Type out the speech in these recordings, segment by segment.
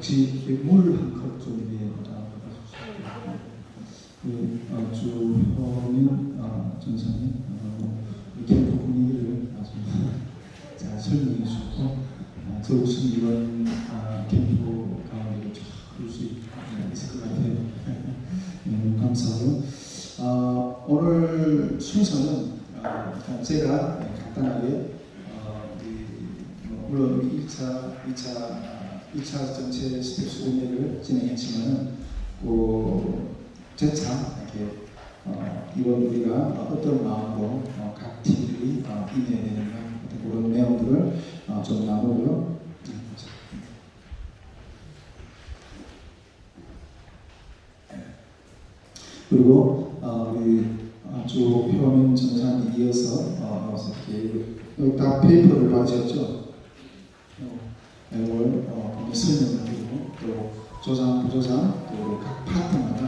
혹시 물 한 컵 좀 위에 주현민 전사님 캠프 분위기를 아주 잘 설명해 주셨고 저우승 이번 캠프 가운데로 쫙 볼 수 있을 것 같아요. 너무 감사하고 오늘 순서는 제가 간단하게 물론 2차 전체 스텝 수련회를 진행했지만 재차 이렇게 이번 우리가 어떤 마음으로 각 팀들이 임해야 되는가 그런 내용들을 좀 나누고요. 그리고 우리 주 표민 전사님 이어서 이렇게 다 페이퍼를 받으셨죠? 이걸 설명을 드리고 또 조장, 부조장, 또 각 파트마다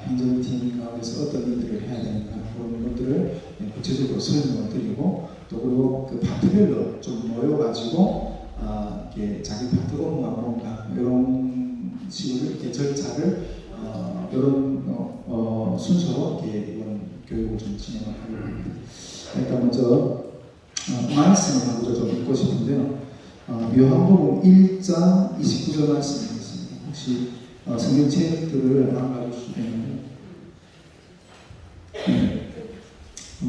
행정팀 가운데서 어떤 일들을 해야 되는가 그런 것들을 구체적으로 설명을 드리고 또 그리고 그 파트별로 좀 모여가지고 이렇게 자기 파트 업무가 뭔가 이런 식으로 이렇게 절차를 이런 순서로 이렇게 이번 교육을 좀 진행을 하려고 합니다. 일단 먼저 말씀을 먼저 좀 읽고 싶은데요. 요한복음 1장 29절 말씀이 있습니다. 혹시 성경 책들을 안 가져주시면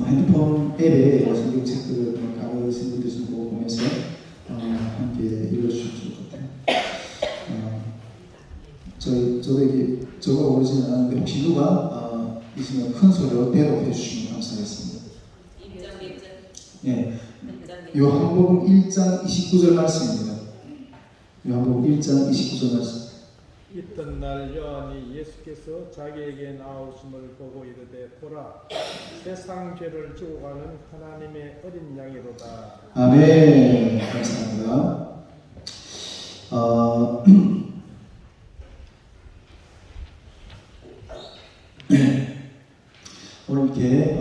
핸드폰 앱에 성경 책들을 가져오신 분들 좀 보면서 함께 읽어주실 것 같아요. 저에게 저가 오르지는 않았는데 혹시 누가 있으면 큰 소리로 대답해 주시면 감사하겠습니다. 네. 요한복음 1장 29절 말씀입니다. 요한복음 1장 29절 말씀. 있던 날 요한이 예수께서 자기에게 나오심을 보고 이르되 보라 세상 죄를 지고 가는 하나님의 어린 양이로다. 아멘. 감사합니다. 오늘 이렇게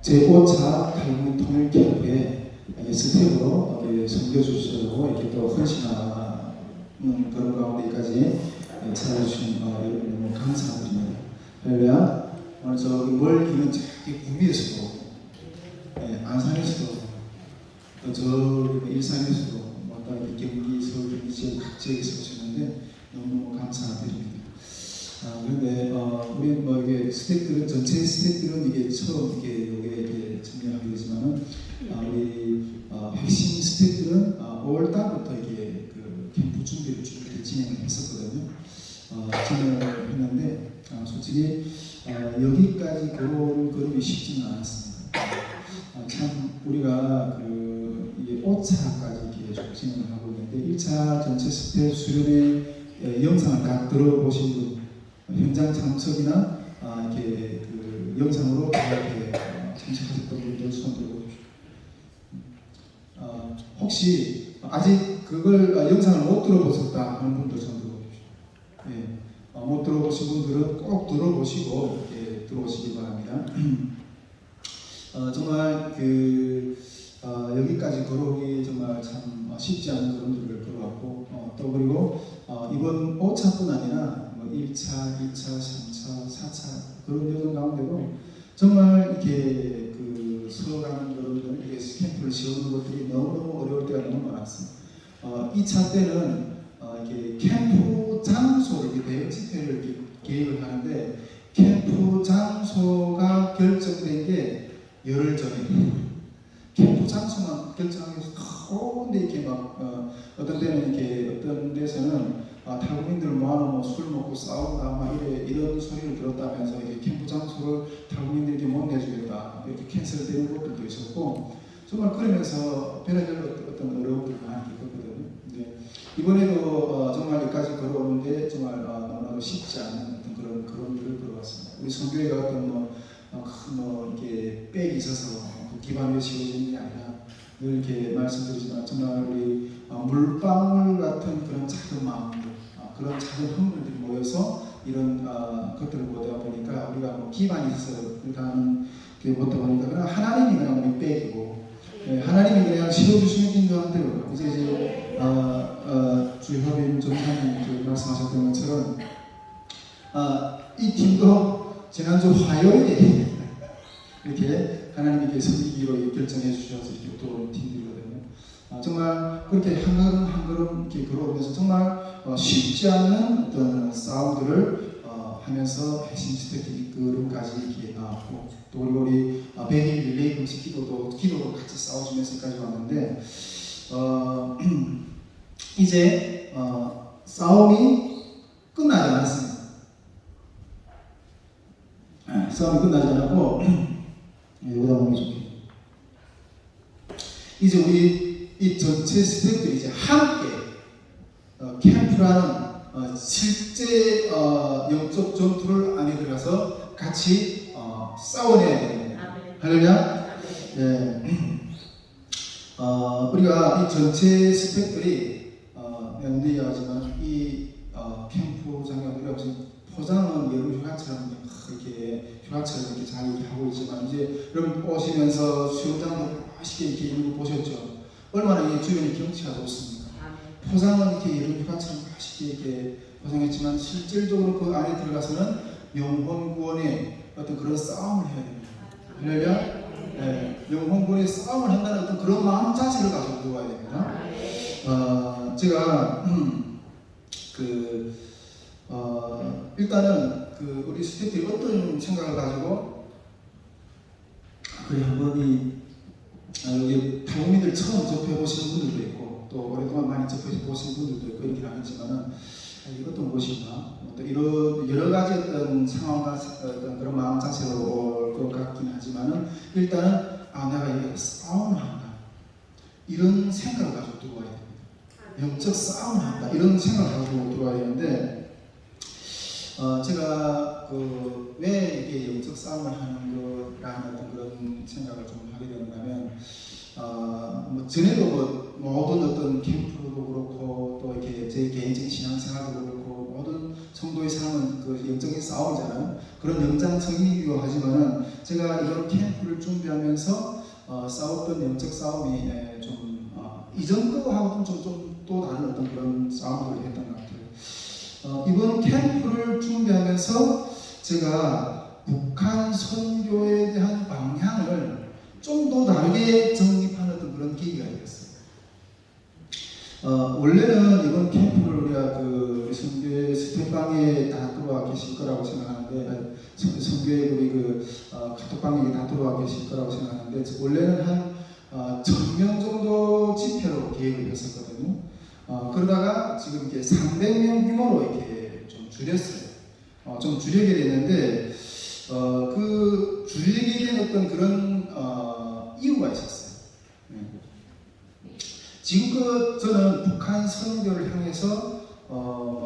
제5차 탈북민 통일 캠프에 스텝으로 섬겨주시려고 이렇게 또 헌신하는 그런 가운데까지 찾아주신 여러분 너무 감사드립니다. 할렐루야. 오늘 저기 멀기는 저기 구미에서도 안산에서도 또 저 일산에서도 또 경기, 서울, 경기 지역 각 지역에서 오셨는데 너무너무 감사드립니다. 그런데 우리 이게 스태프들은 전체 스태프들은 이게 처음 이게 참여하게 되지만은 우리 핵심 스태프들은 5월 달부터 이게 그 캠프 준비를 진행을 했었거든요. 진행을 했는데 솔직히 여기까지 걸음이 쉽지는 않았습니다. 참 우리가 이게 5차까지 이렇게 진행을 하고 있는데 1차 전체 스텝 수련회 영상을 다 들어보신 분, 현장 참석이나 이렇게 그 영상으로 이렇게 참석하셨던 분들 손 들어보십시오. 혹시 아직 그걸 영상을 못 들어보셨다 하는 분들 손 들어보십시오. 예, 못 들어보신 분들은 꼭 들어보시고 들어오시기 바랍니다. 정말 여기까지 걸어오기 정말 참 쉽지 않은 그런 길을 걸어왔고 또 그리고 이번 5차뿐 아니라 1차, 2차, 3차, 4차 그런 여정 가운데도 정말 이렇게 서가는 여러분들 이게 캠프를 지원하는 것들이 너무너무 어려울 때가 너무 많았습니다. 2차 때는 이렇게 캠프 장소를 대형 집회를 계획을 하는데 캠프 장소가 결정된 게 열흘 전에 캠프 장소만 결정하기 위해서 더운데 이렇게 막 어떤 때는 이렇게 어떤 데서는 탈북민들 모아놓으면 술 먹고 싸운다 막 이런 소리를 들었다면서 이렇게 캠프 장소를 탈북민들에게 못 내주겠다 이렇게 캔슬되는 것들도 있었고 정말 그러면서 별의별 어떤 어려움들이 많이 있었거든요. 근데 이번에도 정말 여기까지 걸어오는데 정말 너무나도 쉽지 않은 어떤 그런 일을 걸어왔습니다. 우리 선교회가 어떤 이렇게 백이 있어서 기반 위에 씌워지는 게 아니라 늘 이렇게 말씀드리지만 정말 우리 물방울 같은 그런 작은 마음들, 그런 작은 흐물들이 모여서 이런 것들을 보다 보니까 우리가 기반이 있어서 그렇게 하는 게 보다 보니까 그냥 하나님이 그냥 우리 백이고 하나님이 그냥 씌워주시는 인도한 대로 이제 주협인 전사님 것은 이 팀도 지난주 화요일에 이렇게 하나님께 섬기기로 결정해 주셔서 이렇게 들어온 팀들이거든요. 정말 그렇게 한 걸음 한 걸음 이렇게 걸어오면서 정말 쉽지 않은 어떤 싸움들을 하면서 핵심 스태프 이끌음까지 이렇게 나왔고, 또 우리 100일 릴레이 금식 기도도 같이 싸워주면서까지 왔는데 이제 싸움이 끝나지 않았습니다. 싸움이 끝나지 않았고 여기다 보면 좋겠네요. 이제 우리 이 전체 스태프들이 이제 함께 캠프라는 실제 영적 전투를 안에 들어가서 같이 싸워내야 됩니다. 할렐루야. 네. 우리가 이 전체 스태프들이 내가 이야기하지만 이 캠프장에 우리가 무슨 포장은 여름 휴가처럼 이렇게 휴가처럼 이렇게 잘 하고 있지만, 이제 여러분 오시면서 수영장도 맛있게 이렇게 있는 거 보셨죠? 얼마나 이 주변의 경치가 좋습니까? 포장은 이렇게 여름 휴가처럼 맛있게 이렇게 포장했지만 실질적으로 그 안에 들어가서는 영혼 구원의 어떤 그런 싸움을 해야 됩니다. 할렐루야. 네, 영혼 구원의 싸움을 한다는 어떤 그런 마음 자세를 가지고 들어와야 됩니다. 제가 일단은 우리 스태프들이 어떤 생각을 가지고 그래 한번 여기 탈북민들 처음 접해보시는 분들도 있고 또 오랫동안 많이 접해보신 분들도 있고 이렇게 하겠지만은 이것도 무엇인가 또 이런 여러 가지 어떤 상황과 어떤 그런 마음 자세로 올 것 같긴 하지만은 일단은 내가 여기 싸움을 한다 이런 생각을 가지고 들어와야 됩니다. 영적 싸움을 한다 이런 생각을 가지고 들어와야 되는데, 제가 왜 이게 영적 싸움을 하는 거라는 어떤 그런 생각을 좀 하게 되는가면, 전에도 모든 어떤 캠프도 그렇고 또 이렇게 제 개인적인 신앙생활도 그렇고 모든 성도의 삶은 영적인 싸움이잖아요. 그런 연장선이기도 하지만은 제가 이런 캠프를 준비하면서 싸웠던 영적 싸움이 좀 이전 거하고는 좀 또 다른 어떤 그런 싸움을 했던 것 같아요. 이번 캠프를 준비하면서 제가 북한 선교에 대한 방향을 좀 더 다르게 정립하는 어떤 그런 계기가 되었어요. 원래는 이번 캠프를 우리가 우리 선교회 스태프방에 다 들어와 계실 거라고 생각하는데, 선교회 우리 카톡방에 다 들어와 계실 거라고 생각하는데, 원래는 한 1000명 정도 집회로 계획을 했었거든요. 그러다가 지금 이렇게 300명 규모로 이렇게 좀 줄였어요. 좀 줄이게 됐는데, 그 줄이게 된 어떤 그런 이유가 있었어요. 지금껏 저는 북한 선교를 향해서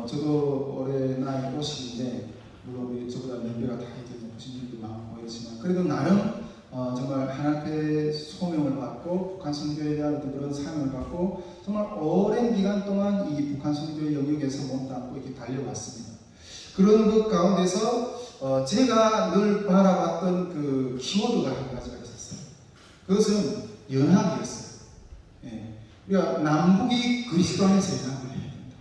저도 올해 나이 50인데 물론 우리 저보다 연배가 다 이제 높으신 분들도 많고 그렇지만 그래도 나름 정말 하나님의 소명을 받고 북한 선교에 대한 어떤 그런 사명을 받고 정말 오랜 기간 동안 이 북한 선교의 영역에서 몸담고 이렇게 달려왔습니다. 그런 것 가운데서 제가 늘 바라봤던 그 키워드가 한 가지가 있었어요. 그것은 연합이었어요. 예. 우리가 남북이 그리스도 안에서 연합을 해야 된다.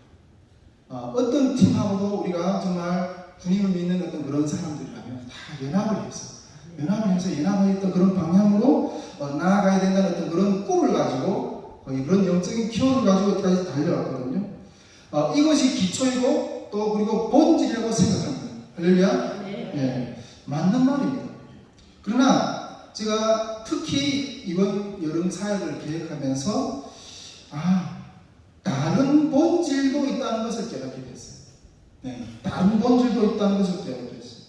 어떤 팀하고도 우리가 정말 주님을 믿는 어떤 그런 사람들이라면 다 연합을 해서 연합했던 그런 방향으로 나아가야 된다는 어떤 그런 꿈을 가지고 그런 영적인 키워드를 가지고 여기까지 달려왔거든요. 이것이 기초이고 또 그리고 본질이라고 생각합니다. 할렐루야. 네, 맞는 말입니다. 그러나 제가 특히 이번 여름 사역을 계획하면서 다른 본질도 있다는 것을 깨닫게 됐어요. 네, 다른 본질도 있다는 것을 깨닫게 됐어요.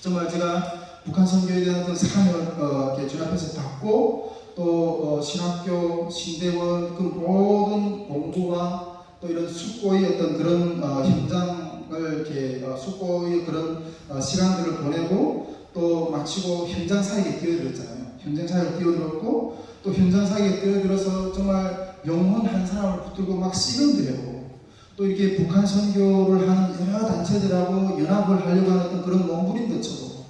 정말 제가 북한 선교에 대한 어떤 사명을 주 앞에서 받고 또 신학교, 신대원 그 모든 공부와 또 이런 숙고의 어떤 그런 현장을 이렇게 숙고의 그런 시간들을 보내고 또 마치고 현장 사역에 뛰어들었잖아요. 현장 사역에 뛰어들었고 또 현장 사역에 뛰어들어서 정말 영혼 한 사람을 붙들고 막 씨름들하고 또 이렇게 북한 선교를 하는 여러 단체들하고 연합을 하려고 하는 어떤 그런 몸부림도 쳐보고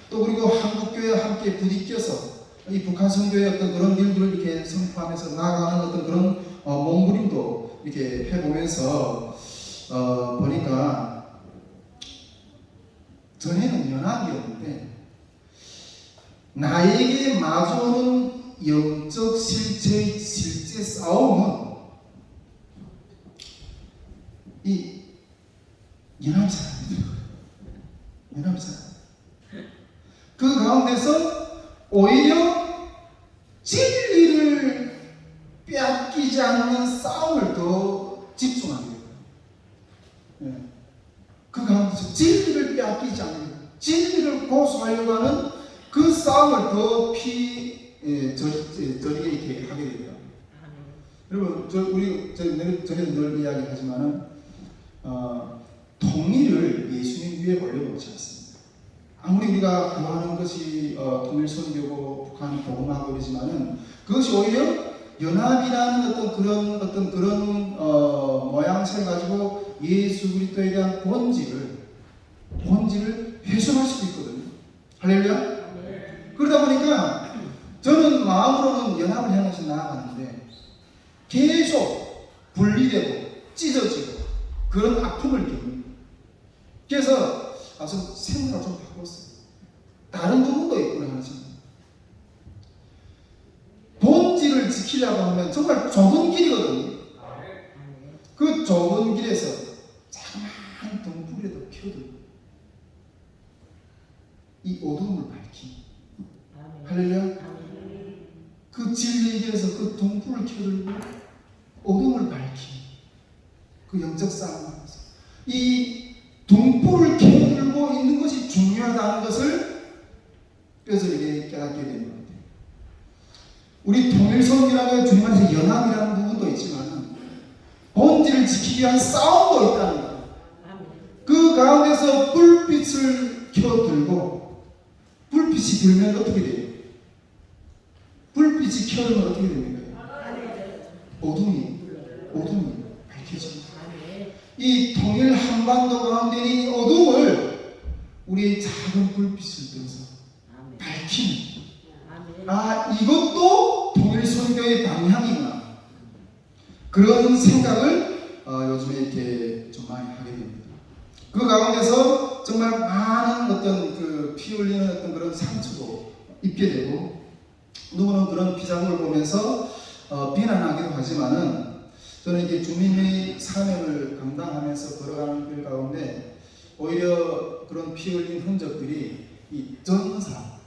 또 그리고 한국교회와 함께 부딪혀서 이 북한 선교의 어떤 그런 일들을 이렇게 선포하면서 나아가는 어떤 그런 몸부림도 이렇게 해보면서 보니까 나에게 마주오는 영적 실체의 실제 싸움은 이 연합사람이에요. 연합사람. 그 가운데서 오히려 진리를 빼앗기지 않는 싸움을 더 집중하게 돼요. 예. 그 가운데서 진리를 빼앗기지 않는, 진리를 고수하려고 하는 그 싸움을 더 저리게 이렇게 하게 됩니다. 여러분, 저희는 늘 이야기하지만은 통일을 예수님 위에 올려놓지 않습니다. 아무리 우리가 구하는 것이 통일선교고 북한이 복음하고 그러지만은 그것이 오히려 연합이라는 어떤 그런 모양새를 가지고 예수 그리스도에 대한 본질을 훼손할 수도 있거든요. 할렐루야. 그러다 보니까 저는 마음으로는 연합을 향해서 나아가는데 계속 분리되고 찢어지고 그런 아픔을 겪는. 그래서 좀 생각을 좀 바꿨어요. 다른 부분도 있구나 하는 생각. 본질을 지키려고 하면 정말 좁은 길이거든요. 그 좁은 길에서 자그마한 등불이라도 켜두고 이 어둠을 밝히. 할렐루야. 그 진리의 길에서 그 등불을 켜두고 어둠을 밝히. 그 영적 싸움하면서 이 등불을 켜들고 있는 것이 중요하다는 것을 뼈저리게 깨닫게 되는 것 같아요. 우리 통일선교라고 주님 안에서 연합이라는 부분도 있지만 본질을 지키기 위한 싸움도 있다는 거예요. 그 가운데서 불빛을 켜들고 불빛이 들면 어떻게 돼요? 불빛이 켜들면 어떻게 됩니까? 어둠이 밝혀집니다. 이 통일 한반도 가운데 이 어둠을 우리의 작은 불빛을 들어서 밝히는, 이것도 통일 선교의 방향이구나, 그런 생각을 요즘에 이렇게 좀 많이 하게 됩니다. 그 가운데서 정말 많은 어떤 그 피 흘리는 어떤 그런 상처도 입게 되고, 누구는 그런 피자국을 보면서 비난하기도 하지만은, 저는 이게 주민의 사명을 감당하면서 걸어가는 길 가운데 오히려 그런 피 흘린 흔적들이 이 전사,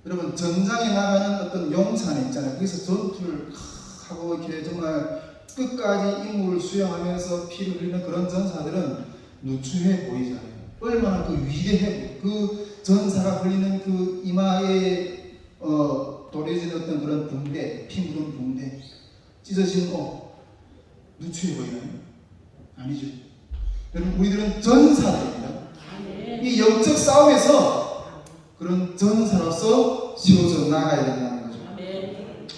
여러분 전장에 나가는 어떤 용산에 있잖아요. 거기서 전투를 하고 이렇게 정말 끝까지 임무를 수행하면서 피를 흘리는 그런 전사들은 누추해 보이잖아요. 얼마나 그 위대해, 그 전사가 흘리는 그 이마에 도려진 어떤 그런 붕대, 피 묻은 붕대, 찢어진 옷, 누추해 보이나요? 아니죠. 여러분, 우리들은 전사들입니다. 이 영적 싸움에서 그런 전사로서 세워져 나가야 된다는 거죠.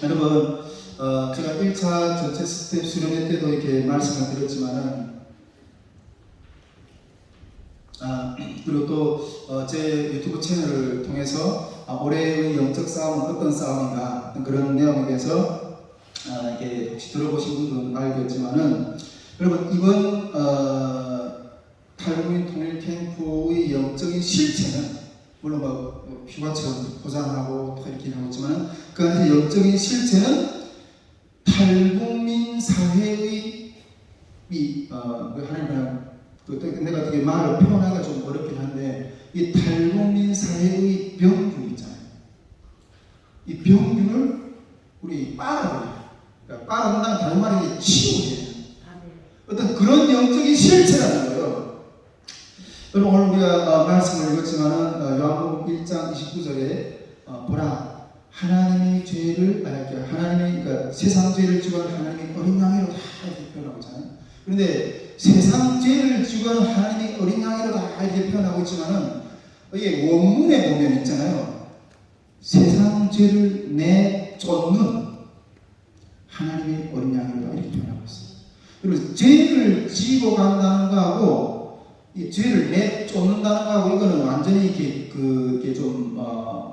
여러분, 제가 1차 전체 스텝 수련회 때도 이렇게 말씀을 드렸지만은, 그리고 또 제 유튜브 채널을 통해서 올해의 영적 싸움은 어떤 싸움인가 그런 내용에 대해서 이렇게 혹시 들어보신 분들은 알겠지만은, 여러분 이번 탈북민 통일 캠프의 영적인 실체는 물론 휴가처럼 포장하고 이렇게 하고 있지만 그 안에서 영적인 실체는 탈북민 사회의 하나님 내가 되게 말을 표현하기가 좀 어렵긴 한데, 이 탈북민 사회의 병균 있잖아요. 이 병균을 우리 빨아들여요. 그러니까 빨아들인다는 다른 말이 치우게 돼요. 어떤 그런 영적인 실체라는 거예요. 여러분, 오늘 우리가 말씀을 읽었지만은 요한복음 1장 29절에 보라, 하나님의 죄를 그러니까 세상 죄를 지고 하나님의 어린 양이로다 이렇게 표현하고 있잖아요. 그런데 세상 죄를 지고 하나님의 어린 양이로다 이렇게 표현하고 있지만은 이게 원문에 보면 있잖아요. 세상 죄를 내쫓는 하나님의 어린 양이로다 이렇게 표현하고 있어요. 그리고 죄를 지고 간다는 거하고 이 죄를 내쫓는다는 거하고 이거는 완전히 이게 좀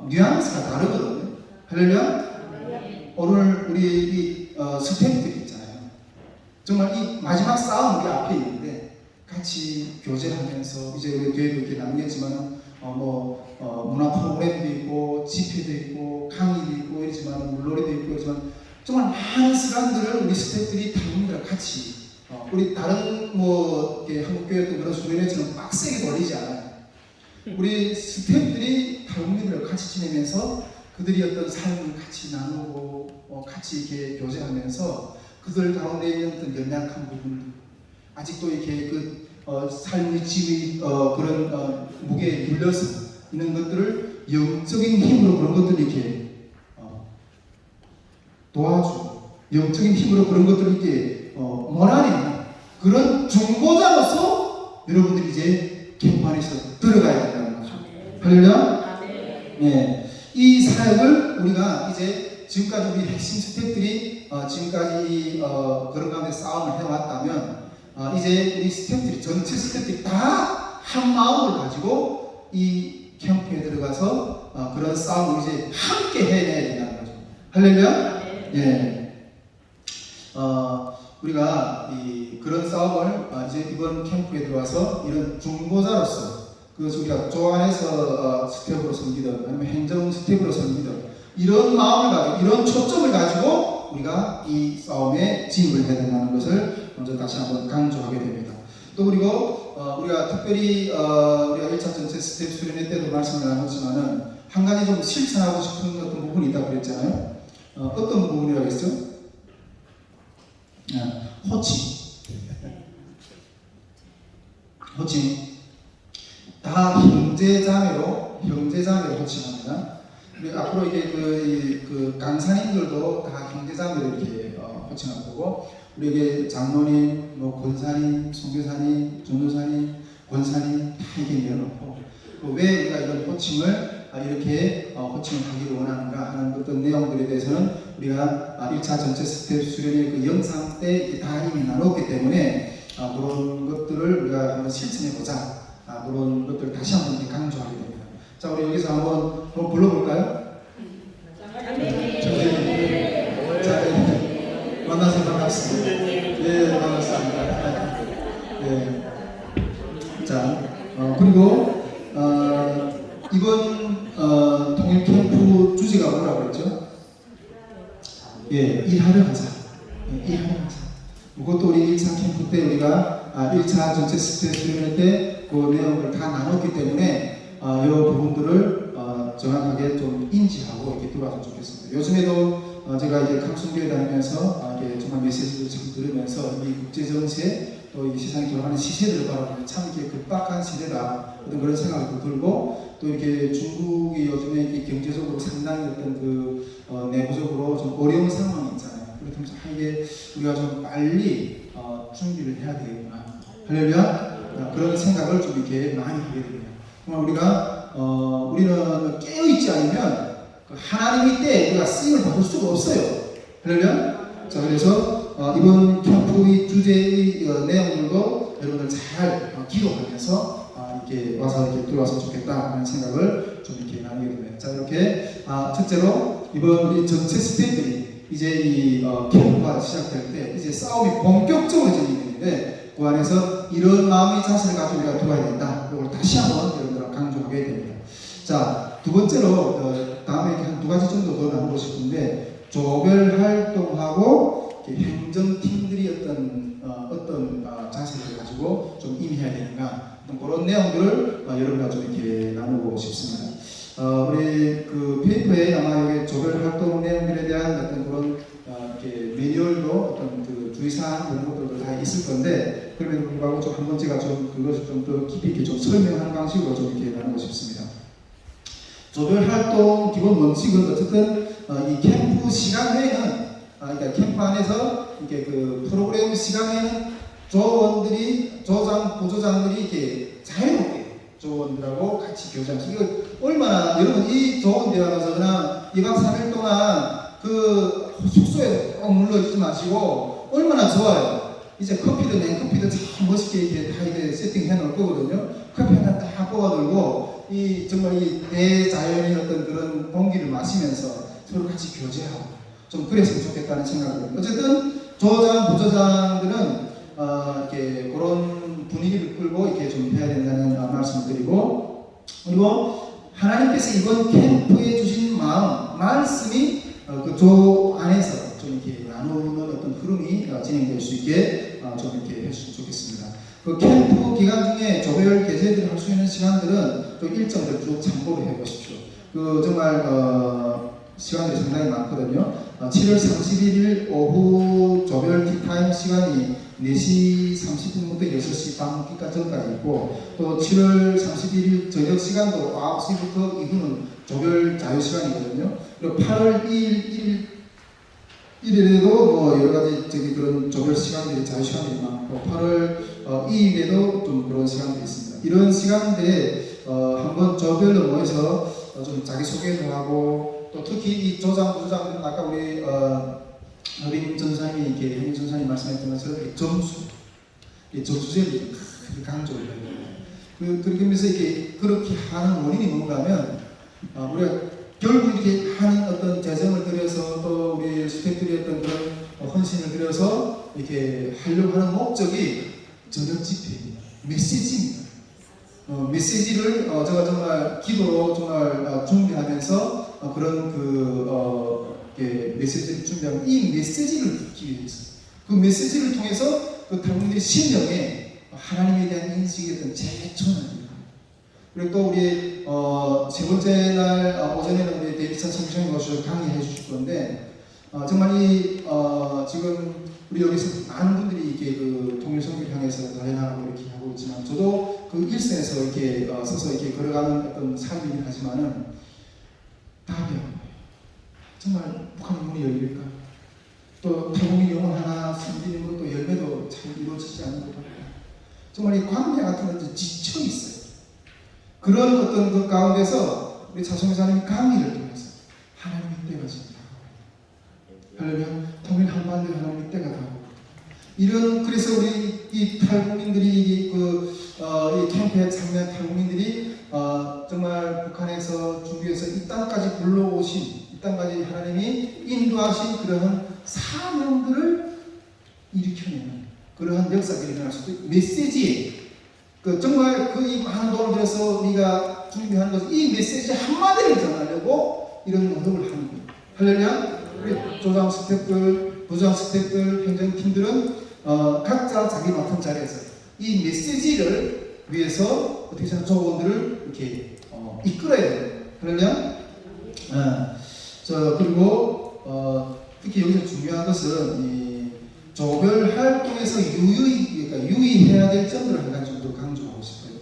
뉘앙스가 다르거든요. 할렐루야. 오늘 우리 이 스태프들이 있잖아요. 정말 이 마지막 싸움 우리 앞에 있는데 같이 교제하면서 이제 우리 교회도 이렇게 나누겠지만 문화 프로그램도 있고 집회도 있고 강의도 있고 이러지만 물놀이도 있고 이러지만 정말 많은 시간들을 우리 스태프들이 당분들 같이 우리 다른 이렇게 한국교회도 그런 수련회처럼 빡세게 돌리지 않아요. 우리 스태프들이 당분들을 같이 지내면서 그들이 어떤 삶을 같이 나누고 같이 이렇게 교제하면서 그들 가운데 있는 어떤 연약한 부분들 아직도 이렇게 삶의 짐의 그런 무게에 눌려서 있는 것들을 영적인 힘으로 그런 것들을 이렇게 도와주고 영적인 힘으로 그런 것들을 이렇게 원하는 그런 중보자로서 여러분들이 이제 캠프 안에서 들어가야 된다는 거죠. 할렐루야. 네, 이 사역을 우리가 이제 지금까지 우리 핵심 스태프들이 지금까지 그런 가운데 싸움을 해왔다면 이제 우리 스태프들이 전체 스태프들이 다 한 마음을 가지고 이 캠프에 들어가서 그런 싸움을 이제 함께 해내야 된다는 거죠. 할렐루야. 예. 우리가 그런 싸움을 이제 이번 캠프에 들어와서 이런 중보자로서 그것을 우리가 조 안에서 스텝으로 섬기든 아니면 행정 스텝으로 섬기든 이런 마음을 가지고 이런 초점을 가지고 우리가 이 싸움에 진입을 해야 된다는 것을 먼저 다시 한번 강조하게 됩니다. 또 그리고 우리가 특별히 우리가 1차 전체 스텝 수련회 때도 말씀을 나눴지만은 한 가지 좀 실천하고 싶은 어떤 부분이 있다고 그랬잖아요. 어떤 부분이라고 했어요? 호칭. 호칭. 다 형제자매로 호칭합니다. 우리 앞으로 이게 그 강사님들도 다 형제자매로 이렇게 호칭할 거고, 우리 이게 장로님, 권사님, 선교사님, 전도사님, 권사님 다 이렇게 내어놓고, 왜 우리가 이런 호칭을 이렇게 호칭을 하기를 원하는가 하는 어떤 내용들에 대해서는 우리가 1차 전체 스텝 수련회 그 영상 때 다 이미 나눴기 때문에 그런 것들을 우리가 한번 실천해보자. 그런 것들을 다시 한번 강조하게 됩니다. 자, 우리 여기서 한번 불러볼까요? 자, 만나서 반갑습니다. 네, 반갑습니다. 네. 자, 그리고 이번 통일 캠프 주제가 뭐라고 그랬죠? 예, 일하려 하자. 일하려 하자. 그것도 우리 1차 캠프 때 우리가 1차 전체 스텝 수련회 때 그 내용을 다 나눴기 때문에 이 부분들을 정확하게 좀 인지하고 이렇게 들어왔으면 좋겠습니다. 요즘에도 제가 이제 강순교회 다니면서 이게 정말 메시지를 참 들으면서 이 국제 정세 또 이 세상에 돌아가는 시세들을 바라보면 참 이렇게 급박한 시대다 어떤 그런 생각도 들고, 또 이렇게 중국이 요즘에 이렇게 경제적으로 상당히 어떤 내부적으로 좀 어려운 상황이 있잖아요. 그렇다면 이게 우리가 좀 빨리 준비를 해야 되겠구나. 할렐루야. 그런 생각을 좀 이렇게 많이 하게 됩니다. 정말 우리는 깨어있지 않으면 하나님의 때에 우리가 쓰임을 받을 수가 없어요. 할렐루야. 자, 그래서 이번 캠프의 주제의 내용들도 여러분들 잘 기록하면서 이렇게 와서 이렇게 들어왔으면 좋겠다 하는 생각을 좀 이렇게 나누게 됩니다. 자, 이렇게 첫째로 이번 우리 전체 스태프들이 이제 이 캠프가 시작될 때 이제 싸움이 본격적으로 진행되는데, 그 안에서 이런 마음의 자세를 가지고 우리가 도와야 된다. 이걸 다시 한번 여러분들 강조하게 됩니다. 자, 두 번째로 다음에 한 두 가지 정도 더 나누고 싶은데, 조별 활동하고 행정팀들이 어떤 자세를 가지고 좀 임해야 되는가, 그런 내용들을 여러분과 좀 이렇게 나누고 싶습니다. 우리 그 페이퍼에 아마 여기 조별 활동 내용들에 대한 어떤 그런 이렇게 매뉴얼도 어떤 그 주의사항 이런 것들도 다 있을 건데, 그럼에도 불구하고 좀 한 번째가 좀 그것을 좀 더 깊이 있게 좀 설명하는 방식으로 좀 이렇게 나누고 싶습니다. 조별 활동 기본 원칙은 어쨌든 이 캠프 시간 외에는 그러니까 캠프 안에서 이렇게 그 프로그램 시간 외에는 조원들이 부조장들이 이렇게 자유롭게 조원들하고 같이 교제하시. 이거 얼마나 여러분 이 조원 대화에서 그냥 2박 3일 동안 그 숙소에 꼭 물러 있지 마시고 얼마나 좋아요. 이제 커피도 냉커피도 참 멋있게 이렇게 다 이렇게 세팅해 놓을 거거든요. 커피 하나 딱 뽑아 들고 이 정말 이 대자연의 어떤 그런 공기를 마시면서 서로 같이 교제하고 좀 그랬으면 좋겠다는 생각을. 어쨌든 조장 부조장들은 이렇게 그런 분위기를 끌고 이렇게 좀 해야 된다는 말씀을 드리고, 그리고 하나님께서 이번 캠프에 주신 말씀이 그 조 안에서 좀 이렇게 나누는 어떤 흐름이 진행될 수 있게 좀 이렇게 했으면 좋겠습니다. 그 캠프 기간 중에 조별 개제를 할 수 있는 시간들은 좀 일정들 쭉 참고를 해보십시오. 그 정말 시간들이 상당히 많거든요. 7월 31일 오후 조별 티타임 시간이 4시 30분부터 6시 반까지 있고, 또 7월 31일 저녁 시간도 9시부터 이후는 조별 자유 시간이거든요. 그리고 8월 2일 1일에도 뭐 여러 가지 그런 조별 시간들이 자유 시간들이 많고, 8월 2일에도 좀 그런 시간들이 있습니다. 이런 시간들에 한번 조별로 모여서 좀 자기 소개도 하고, 또 특히 이 조장 부장들은 아까 우리 어린 전사님이 이렇게 현인 전사님 말씀했던 것처럼 점수, 점수제를 강조를 해요. 그러면서 이렇게 그렇게 하는 원인이 뭔가 하면 우리가 결국 이렇게 하는 어떤 재정을 들여서 또 우리 스태프들이 어떤 그런 헌신을 들여서 이렇게 하려고 하는 목적이 저녁 집회입니다. 메시지입니다. 메시지를 제가 정말 기도로 정말 준비하면서 그런 메시지를 준비하면 이 메시지를 듣기 위해서 그 메시지를 통해서 그 여러분들의 심령에 하나님에 대한 인식이 어떤 재천을 그리고 또 우리 세 번째 날 오전에는 우리 데이비슨 성경님 오셔서 강의해 주실 건데 정말 이 지금 우리 여기서 많은 분들이 이렇게 그 통일 선교를 향해서 다양하고 이렇게 하고 있지만 저도 그 일선에서 이렇게 서서 이렇게 걸어가는 어떤 삶이긴 하지만은 답이 없네요. 정말 북한 문이 열릴까? 또 태국인 영혼 하나 생기는 것도 열매도 잘 이루어지지 않는 것 같고 정말 이 광야 같은 것이 지쳐 있어요. 그런 어떤 그 가운데서 우리 차성사님이 강의를 통해서 하나님의 때가 지금 다가오고 하려면 통일 한반도에 하나님의 때가 다가오고 이런 그래서 우리 이 탈북민들이 이 캠프에 참여한 탈북민들이 정말 북한에서 중국에서 이 땅까지 불러오신 이 땅까지 하나님이 인도하신 그러한 사명들을 일으켜내는 그러한 역사가 일어날 수도 있고 메시지 정말 이 많은 돈을 들여서 우리가 준비하는 것은 이 메시지 한마디를 전하려고 이런 노력을 하는 거예요. 할렐루야. 우리 조장 스태프들, 부장 스태프들, 행정팀들은 각자 자기 맡은 자리에서 이 메시지를 위해서 어떻게 생각하면 조원들을 이렇게 이끌어야 돼요. 할렐루야. 그리고 특히 여기서 중요한 것은 이 조별 활동에서 유의해야 될 점들을 한 가지 정도 강조하고 싶어요.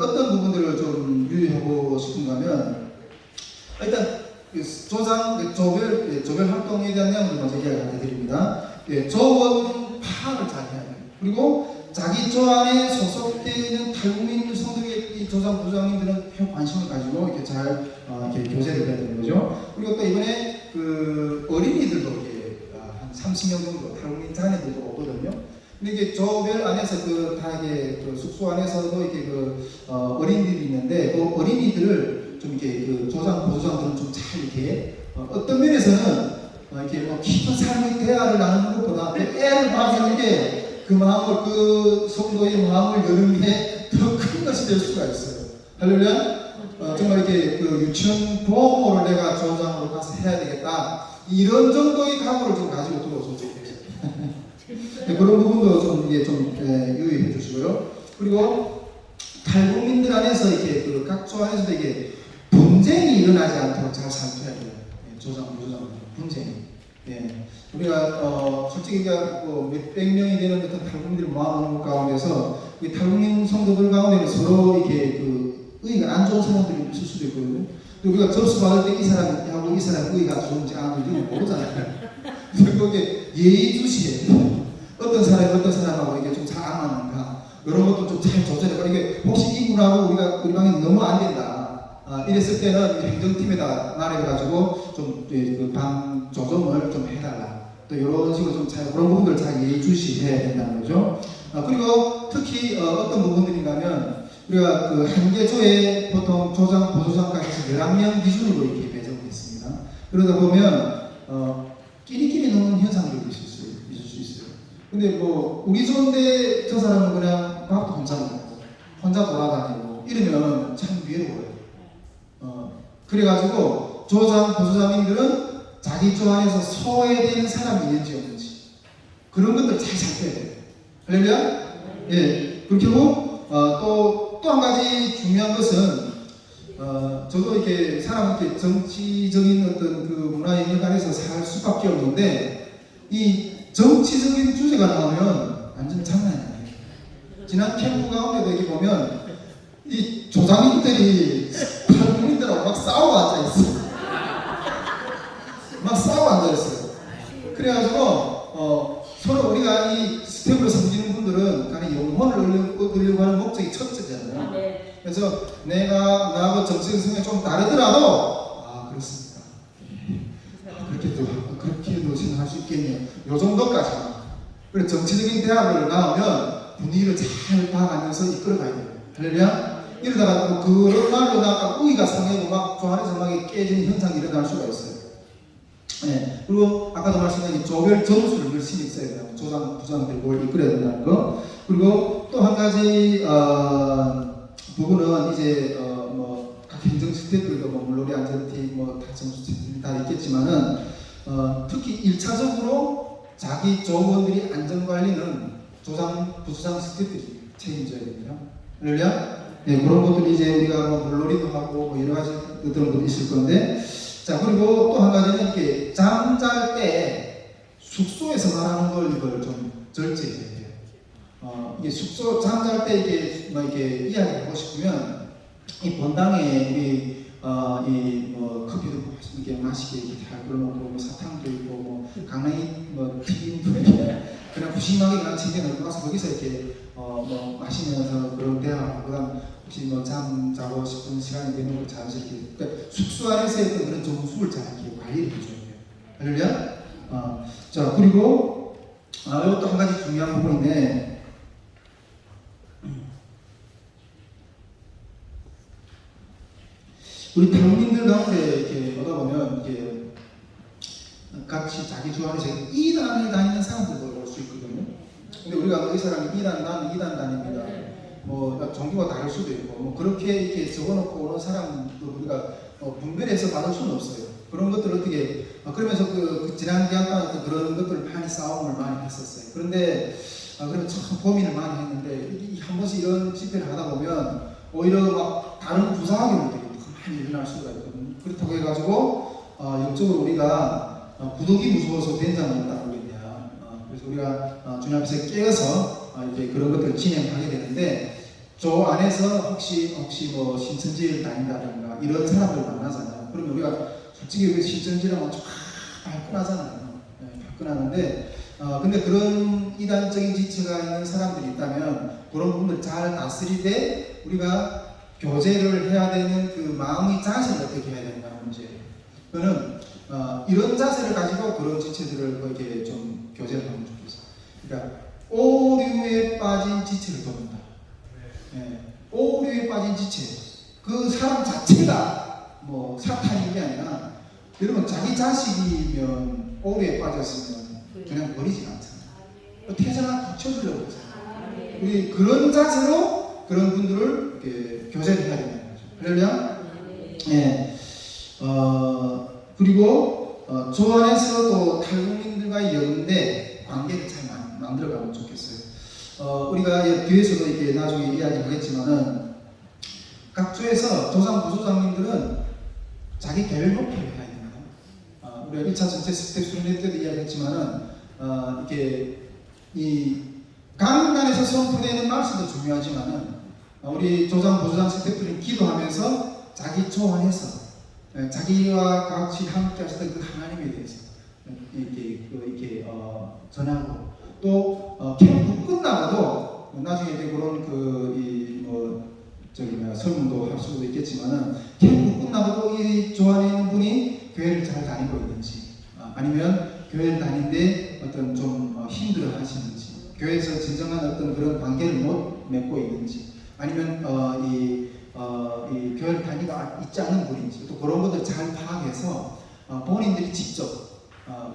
어떤 부분들을 좀 유의하고 싶은가 하면 일단 조별 활동에 대한 내용을 먼저 이야기를 해드립니다. 조원 파악을 잘 해야 돼요. 그리고 자기 조 안에 소속되어 있는 탈북민 성도의 이 조장 부장님들은 관심을 가지고 이렇게 잘 이렇게 교제를 해야 되는 거죠. 그리고 또 이번에 그 어린이들도 이렇게 한 30명 정도 탈북민 자녀들도 오거든요. 근데 이게 조별 안에서 다 이게 숙소 안에서도 이렇게 어린이들이 있는데 그 어린이들을 좀 이렇게 조장 부장들은 좀 잘 이렇게 어떤 면에서는 이렇게 뭐 깊은 삶의 대화를 나누는 것보다 애를 봐주는 게 그 마음을 성도의 마음을 여는 게 더 큰 것이 될 수가 있어요. 할렐루야. 정말 이렇게 유치원 보호를 내가 조장으로 가서 해야 되겠다 이런 정도의 각오를 좀 가지고 들어오셨으면 좋겠어요. 그런 부분도 좀 유의해 주시고요. 그리고 탈북민들 안에서 이렇게 각조 안에서도 이게 분쟁이 일어나지 않도록 잘 살펴야 돼요. 조장, 부조장 분쟁이. 우리가 솔직히 몇백 명이 되는 어떤 탈북민들을 모아놓은 가운데서 이 탈북민 성도들 가운데는 서로 이렇게 의의가 안 좋은 사람들이 있을 수도 있거든요. 우리가 접수받을 때 이 사람하고 이 사람 의의가 좋은지 안 좋은지 모르잖아요. 그리고 이게 예의주시에 어떤 사람이 어떤 사람하고 이게 좀 잘 안 맞는가 이런 것도 좀 잘 조절해봐. 이게 혹시 이분하고 우리 방에 너무 안 된다. 이랬을 때는 행정팀에다 말해가지고 좀 방 조정을 좀 해달라. 또 이런 식으로 좀 잘 그런 부분들 잘 예의주시해야 된다는 거죠. 그리고 특히 어떤 부분들인가면 우리가 한 개 조에 보통 조장, 부조장까지 해서 11명 기준으로 이렇게 배정을 했습니다. 그러다 보면 끼리끼리 노는 현상들도 있을 수 있어요. 근데 우리 조인데 저 사람은 그냥 밥도 혼자 먹고 혼자 돌아다니고 이러면 참 외로워요. 그래가지고 조장, 부조장님들은 자기 조 안에서 소외되는 사람이 있는지 없는지 그런 것들 잘 살펴야 돼요. 할렐루야? 예. 그리고 또 한 가지 중요한 것은 저도 이렇게 사람한테 정치적인 어떤 그 문화의 영역안에서 살 수밖에 없는데 이 정치적인 주제가 나오면 완전 장난이 아니에요. 지난 캠프 가운데도 여기 보면 이 조장님들이 팔국민들하고 막 싸우고 앉아있어. 막 싸우고 앉아있어요. 그래가지고 서로 우리가 이 스텝을 섬기는 분들은 간에 영혼을 얻으려고 하는 목적이 첫째잖아요. 그래서 내가 나하고 정치적 성향이 좀 다르더라도 그렇습니다. 그렇게도 생각할 수 있겠네요. 요 정도까지만. 그래 정치적인 대화를 나오면 분위기를 잘 봐가면서 이끌어가야 돼요. 할렐루야. 이러다가 그런 말로 나가 우위가 상하고 막 조 안에서 막 깨지는 현상이 일어날 수가 있어요. 네. 그리고 아까도 말씀드린 조별 점수를 열심히 있어야 돼요. 조장, 부장들 뭘 이끌어야 된다는 거. 그리고 또 한 가지 부분은 이제 각 행정 시스템들도 물놀이 안전팀 다 점수 다 있겠지만은 특히 1차적으로 자기 조원들이 안전 관리는 조장, 부조장 스태프들이 책임져야 됩니다. 할렐루야. 네, 그런 것들이 이제 우리가 물놀이도 하고 여러 가지 그런 것도 있을 건데. 자, 그리고 또 한 가지는 이렇게 잠잘 때 숙소에서 말하는 걸 이걸 좀 절제해야 돼요. 이게 숙소 잠잘 때 이게 이렇게 이야기하고 싶으면 이 본당에 우리 커피도 이렇게 마시게 이렇게 잘 끓여놓고 사탕도 있고 강냉이 튀김도 이렇게 그냥 푸짐하게 그냥 챙겨놓고 가서 거기서 이렇게 마시면서 그런 대화하고 그다음 혹시 잠 자고 싶은 시간이 되면 자연스럽게 그러니까 숙소 안에서 어떤 그런 정수를 잘 이렇게 관리를 해줘야 돼요. 할렐루야. 자, 그리고 이것도 한 가지 중요한 부분인데 우리 당민들 가운데 이렇게 오다 보면 이렇게 같이 자기 주 안에서 2단을 다니는 사람들도 볼 수 있거든요. 근데 우리가 이 사람이 2단, 나는 2단 다닙니다. 종교가 다를 수도 있고 그렇게 이렇게 적어놓고 오는 사람도 우리가 분별해서 받을 수는 없어요. 그런 것들을 어떻게 그러면서 지난 기간 그런 것들을 많이 싸움을 많이 했었어요. 그런데 그래서 참 고민을 많이 했는데 한 번씩 이런 집회를 하다 보면 오히려 막 다른 부사학교들이 많이 일어날 수가 있거든요. 그렇다고 해가지고 역적으로 우리가 구독이 무서워서 된장을 했다고 그러겠냐. 그래서 우리가 주님 앞에서 깨어서 이제 그런 것들을 진행하게 되는데 저 안에서 혹시 신천지를 다닌다든가 이런 사람들 만나잖아요. 그러면 우리가 솔직히 신천지라면 좀 발끈하잖아요. 발끈하는데 근데 그런 이단적인 지체가 있는 사람들이 있다면 그런 부분을 잘 다스리되 우리가 교제를 해야 되는 그 마음의 자세를 어떻게 해야 되는가는 문제예요. 그거는 이런 자세를 가지고 그런 지체들을 이렇게 좀 교제를 하면 좋겠어요. 그러니까 오류에 빠진 지체를 돕는다. 오류에 빠진 지체, 그 사람 자체가 사탄인 게 아니라 여러분 자기 자식이면 오류에 빠졌으면 그냥 버리지 않잖아요. 태생을 고쳐주려고 하잖아요. 우리 그런 자세로 그런 분들을 이렇게 교제를 해야 된다는 거죠. 할렐루야. 그리고 조 안에서도 탈북민들과의 연대 관계를 잘 만들어가면 좋겠어요. 우리가 뒤에서도 이렇게 나중에 이야기하겠지만은 각 조에서 조장, 부조장님들은 자기 계획 목표를 해야 됩니다. 우리가 1차 전체 스텝 수련회 때도 이야기했지만은 이렇게 이 강단에서 선포되는 말씀도 중요하지만은 우리 조장, 부조장 스텝들이 기도하면서 자기 조 안에서 자기와 같이 함께 하셨던 그 하나님에 대해서 이렇게 전하고 또 캠프 끝나고도 나중에 이제 그런 설문도 할 수도 있겠지만은 캠프 끝나고도 이 조 안에 있는 분이 교회를 잘 다니고 있는지 아니면 교회를 다니는데 어떤 좀 힘들어 하시는지 교회에서 진정한 어떤 그런 관계를 못 맺고 있는지 아니면 이 교회를 다니고 있지 않은 분인지 또 그런 것들 잘 파악해서 본인들이 직접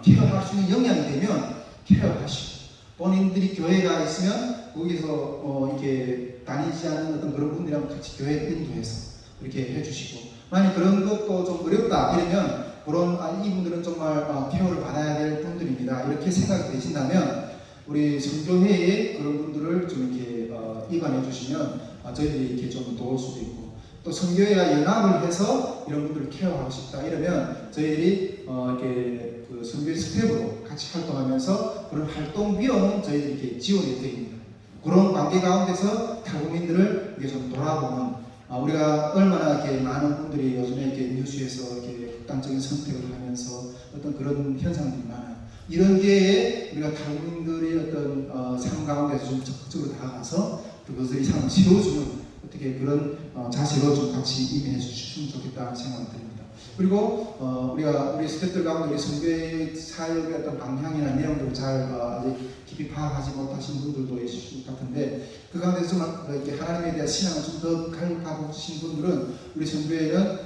케어할 수 있는 역량이 되면 케어하시고 본인들이 교회가 있으면 거기서 이렇게 다니지 않는 어떤 그런 분들이랑 같이 교회 인도해서 이렇게 해주시고, 만약 그런 것도 좀 어렵다 이러면 그런 이분들은 정말 케어를 받아야 될 분들입니다. 이렇게 생각이 되신다면 우리 선교회에 그런 분들을 좀 이렇게 입안해 주시면 저희들이 이렇게 좀 도울 수도 있고, 또 선교회와 연합을 해서 이런 분들을 케어하고 싶다 이러면 저희들이 이렇게 그 선교회 스텝으로 같이 활동하면서 그런 활동 비용은 저희들이 이렇게 지원해 드립니다. 그런 관계 가운데서 탈북민들을 이게 좀 돌아보는, 우리가 얼마나 이렇게 많은 분들이 요즘에 이렇게 뉴스에서 이렇게 극단적인 선택을 하면서 어떤 그런 현상들이 많아요. 이런 기회에 우리가 탈북민들의 어떤 삶 가운데서 좀 적극적으로 다가가서 그것들이 삶을 세워주는 어떻게 그런 자세로 좀 같이 임해 주시면 좋겠다는 생각이 듭니다. 그리고 우리 스태프들 가운데 우리 선교의 사역의 어떤 방향이나 내용들을 잘 아직 깊이 파악하지 못하신 분들도 있을 것 같은데, 그 가운데서 좀 이렇게 하나님에 대한 신앙을 좀 더 가지신 분들은 우리 선교회는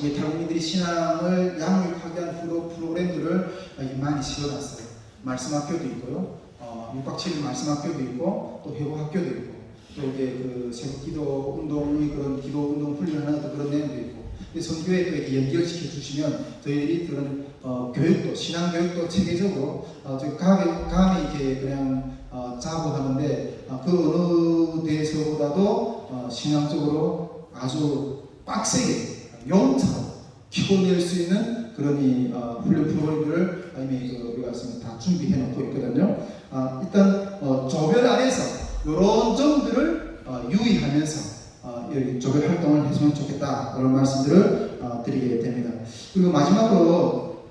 우리 탈북민들이 신앙을 양육하게 한 프로그램들을 많이 지어놨어요. 말씀학교도 있고요, 6박 7일 말씀학교도 있고, 또 회고학교도 있고, 또 이게 그 새벽 기도 운동의 그런 기도 운동 훈련하는 그런 내용도 있고, 선교회도 이렇게 연결시켜 주시면 저희들이 그런 교육도, 신앙 교육도 체계적으로 저희 감히 이렇게 그냥 자부하는데 그 어느 데서보다도 신앙적으로 아주 빡세게 용처럼 키워낼 수 있는 그런 훈련 프로그램들을 이미 우리가 다 준비해 놓고 있거든요. 일단 조별 안에서 이런 점들을 유의하면서 조별 활동을 했으면 좋겠다, 그런 말씀들을 드리게 됩니다. 그리고 마지막으로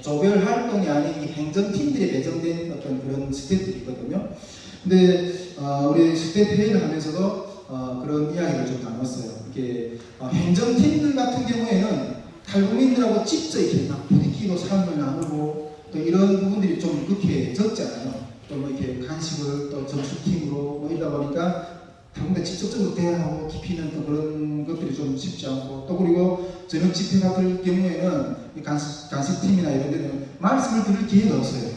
조별 활동이 아닌 이 행정팀들이 배정된 어떤 그런 스태프들이 있거든요. 근데 우리 스태프 회의를 하면서도 그런 이야기를 좀 나눴어요. 이게 행정팀들 같은 경우에는 탈북민들하고 직접 이렇게 막 부딪히고 삶을 나누고 또 이런 부분들이 좀 그렇게 적잖아요. 또 뭐 이렇게 간식을 또 전수팀으로 뭐 이러다 보니까 탈북민들 직접적으로 대화하고 깊이 있는 또 그런 것들이 좀 쉽지 않고, 또 그리고 저녁 집회 같은 경우에는 간식팀이나 이런 데는 말씀을 들을 기회가 없어요.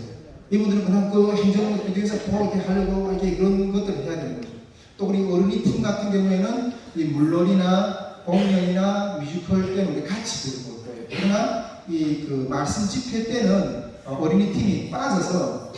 이분들은 그냥 그 행정을 뒤에서 이렇게 하려고 이렇게 그런 것들을 해야 되는 거죠. 또 우리 어린이 팀 같은 경우에는 이 물놀이나 공연이나 뮤지컬 때는 우리 같이 들을 거예요. 그러나 이 그 말씀 집회 때는 어린이 팀이 빠져서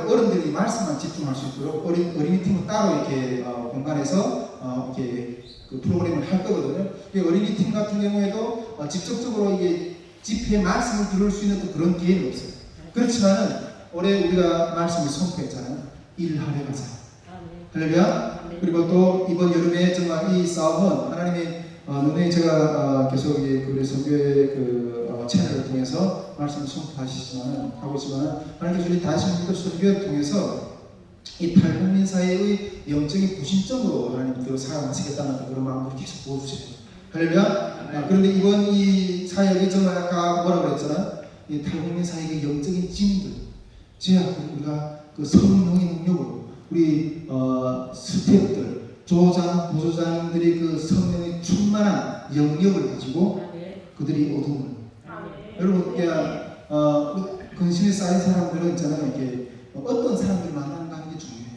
어른들이 말씀만 집중할 수 있도록 어린이 팀은 따로 이렇게 공간에서 이렇게 그 프로그램을 할 거거든요. 어린이 팀 같은 경우에도 직접적으로 이게 집회 말씀을 들을 수 있는 그런 기회는 없어요. 그렇지만은 올해 우리가 말씀을 선포했잖아요. 일하러 가자. 할렐루야. 그리고 또 이번 여름에 정말 이 싸움은 하나님의 눈에 제가 계속 우리 선교의 그 채널을 통해서 말씀을 하고 있지만 하나님께서 우리 다시 한번 선교를 통해서 이 탈북민 사회의 영적인 구심점으로 하나님께서 사용하시겠다는 그런 마음을 계속 보여주세요. 할렐루야. 그런데 이번 이 사역이 정말 아까 뭐라고 그랬잖아. 이 탈북민 사회의 영적인 짐들, 우리가 그 성령의 능력으로 우리 스태프들, 조장, 부조장들이 그 성령의 충만한 영역을 가지고 그들이 어둠을, 여러분 그냥 근심에 쌓인 사람들은 있잖아요. 이렇게 어떤 사람들 만나는가 하는 게 중요해요.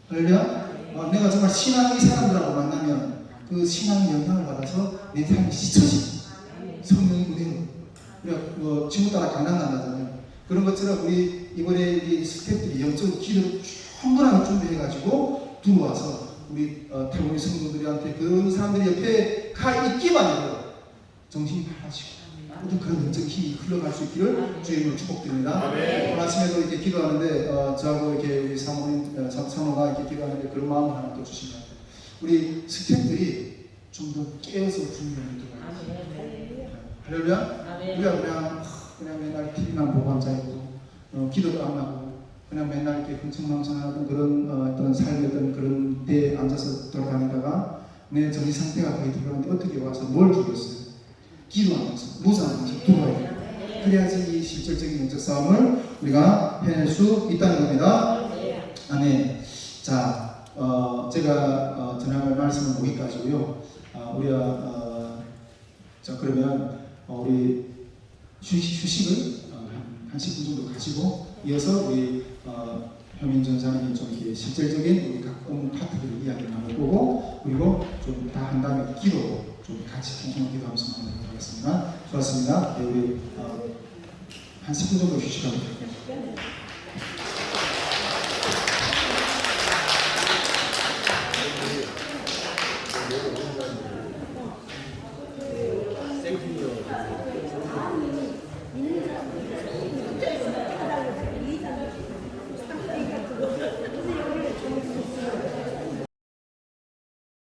할렐루야. 내가 정말 신앙의 사람들하고 만나면 그 신앙의 영향을 받아서 내 삶이 씻어지고 성령이 그대로, 우리가 친구 따라 강남 간다잖아요. 그런 것처럼 우리 이번에 이 스태프들이 영적으로 기도를 충분하게 준비해가지고 들어와서 우리 탈북민 성도들한테 그런 사람들이 옆에 가 있기만 해도 정신이 밝아지고 모든 그런 영적 힘이 흘러갈 수 있기를 주님을 축복드립니다. 오늘 아침에도 이렇게 기도하는데 저하고 이렇게 우리 사모가 이렇게 기도하는데 그런 마음을 하나 또 주시면 우리 스태프들이 좀 더 깨어서 주님을 들어가요. 할렐루야. 우리가 그냥 맨날 TV만 보고 앉아있고 기도도 안 하고 그냥 맨날 이렇게 흥청망청하던 그런 어떤 삶의 어떤 그런 데에 앉아서 돌아다니다가 내 정신 상태가 거의 들어가는데 어떻게 와서 뭘 주겠어요? 기도하면서 무장하면서 들어와야 돼요. 그래야지 이 실질적인 영적 싸움을 우리가 해낼 수 있다는 겁니다. 아멘. 자, 제가 전할 말씀은 거기까지고요. 우리가 자 그러면 우리 휴식을 한 10분 정도 가지고 이어서 우리 효민 전사님이 좀 이렇게 실질적인 우리 각 업무 파트들을 이야기 나눠보고 그리고 좀 다 한 다음에 기도로 좀 같이 통성을 기도하면서 마무리하도록 하겠습니다. 좋았습니다. 네, 우리 한 10분 정도 휴식하고